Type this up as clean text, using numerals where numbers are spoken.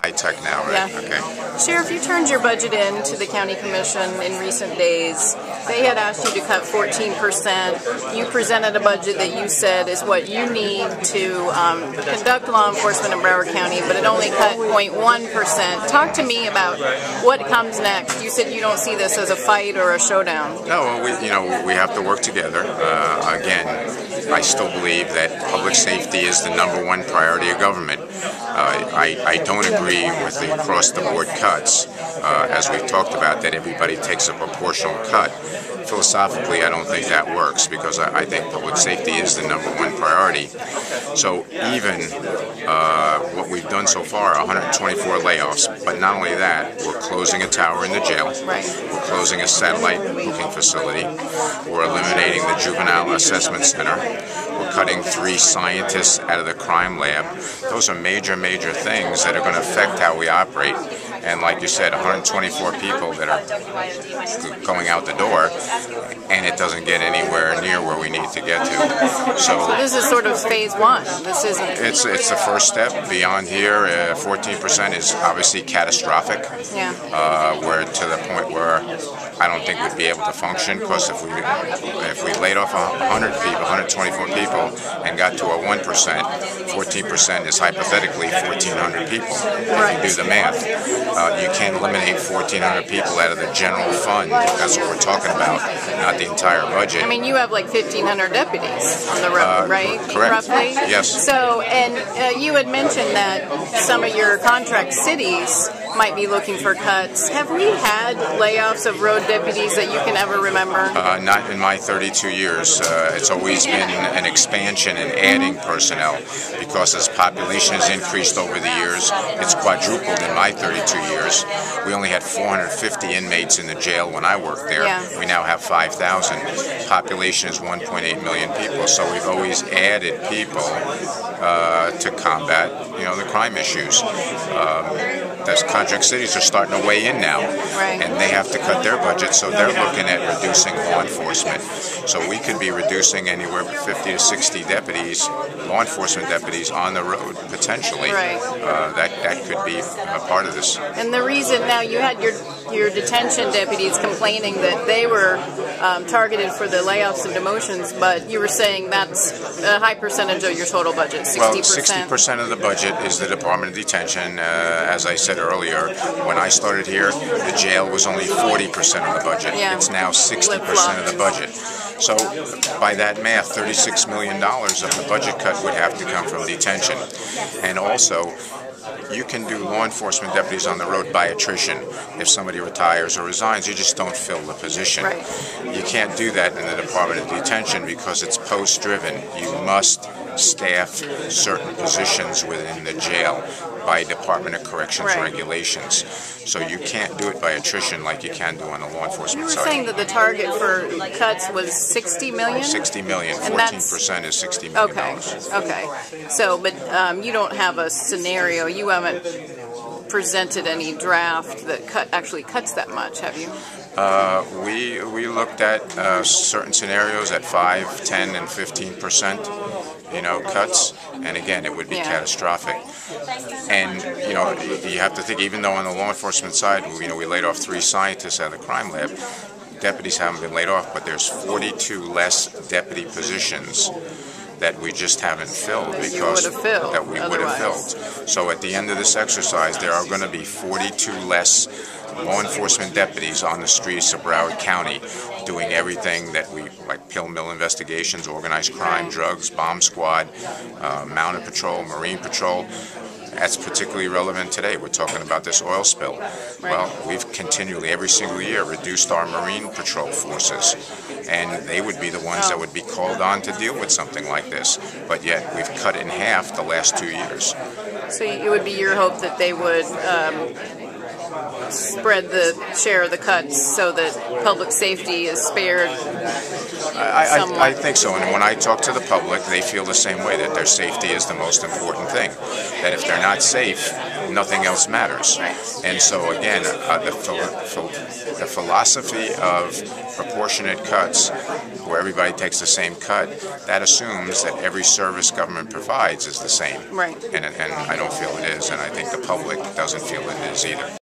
high tech now, right? Yeah. Okay. Sheriff, you turned your budget in to the county commission in recent days. They had asked you to cut 14%. You presented a budget that you said is what you need to conduct law enforcement in Broward County, but it only cut 0.1%. Talk to me about what comes next. You said you don't see this as a fight or a showdown. No, we have to work together. Again, I still believe that public safety is the #1 priority of government. I don't agree with the across-the-board cuts, as we've talked about, that everybody takes a proportional cut. Philosophically, I don't think that works, because I think public safety is the #1 priority. So even what we've done so far, 124 layoffs, but not only that, we're closing a tower in the jail. Right. We're closing a satellite booking facility. We're eliminating the juvenile assessment center. We're cutting 3 scientists out of the crime lab. Those are major, major things that are going to affect how we operate. And like you said, 124 people that are going out the door, and it doesn't get anywhere near where we need to get to. So this is sort of phase 1. This isn't. It's the first step. Beyond here, 14% is obviously catastrophic. Yeah. We're to the point where I don't think we'd be able to function, because if we laid off 100 people, 124 people, and got to a 1%, 14% is hypothetically 1,400 people. Right. If you do the math. You can't eliminate 1,400 people out of the general fund. That's what we're talking about, not the entire budget. I mean, you have like 1,500 deputies on the road, right? Correct. Roughly? Yes. So, and you had mentioned that some of your contract cities might be looking for cuts. Have we had layoffs of road deputies that you can ever remember? Not in my 32 years. It's always been an expansion and adding personnel, because as population has increased over the years, it's quadrupled in my 32 years. We only had 450 inmates in the jail when I worked there. Yeah. We now have 5,000. Population is 1.8 million people, so we've always added people to combat, the crime issues. Those contract cities are starting to weigh in now, right, and they have to cut their budget, so they're looking at reducing law enforcement. So we could be reducing anywhere from 50 to 60 deputies, law enforcement deputies, on the road, potentially. Right. That could be a part of this. And the reason now, you had your detention deputies complaining that they were targeted for the layoffs and demotions, but you were saying that's a high percentage of your total budget, 60%. Well, 60% of the budget is the Department of Detention. As I said earlier, when I started here, the jail was only 40% of the budget. Yeah. It's now 60% of the budget. So by that math, $36 million of the budget cut would have to come from detention. And also, you can do law enforcement deputies on the road by attrition. If somebody retires or resigns, you just don't fill the position. Right. You can't do that in the Department of Detention, because it's post-driven. You must staff certain positions within the jail by Department of Corrections regulations. So you can't do it by attrition like you can do on the law enforcement side. You were saying that the target for cuts was 60 million? 60 million. And 14% is $60 million. Okay. So, but you don't have a scenario. You haven't presented any draft that actually cuts that much, have you? We looked at certain scenarios at 5, 10, and 15%. Cuts, and again, it would be catastrophic. And you have to think, even though on the law enforcement side, we laid off 3 scientists out of the crime lab, deputies haven't been laid off, but there's 42 less deputy positions that we just haven't filled, because that we would have filled. So at the end of this exercise, there are going to be 42 less law enforcement deputies on the streets of Broward County doing everything that we, like pill mill investigations, organized crime, drugs, bomb squad, mounted patrol, marine patrol. That's particularly relevant today. We're talking about this oil spill. Well, we've continually, every single year, reduced our marine patrol forces, and they would be the ones that would be called on to deal with something like this. But yet, we've cut in half the last 2 years. So it would be your hope that they would spread the share of the cuts so that public safety is spared? I think so, and when I talk to the public, they feel the same way, that their safety is the most important thing. That if they're not safe, nothing else matters. And so again, the philosophy of proportionate cuts, where everybody takes the same cut, that assumes that every service government provides is the same. Right. And I don't feel it is, and I think the public doesn't feel it is either.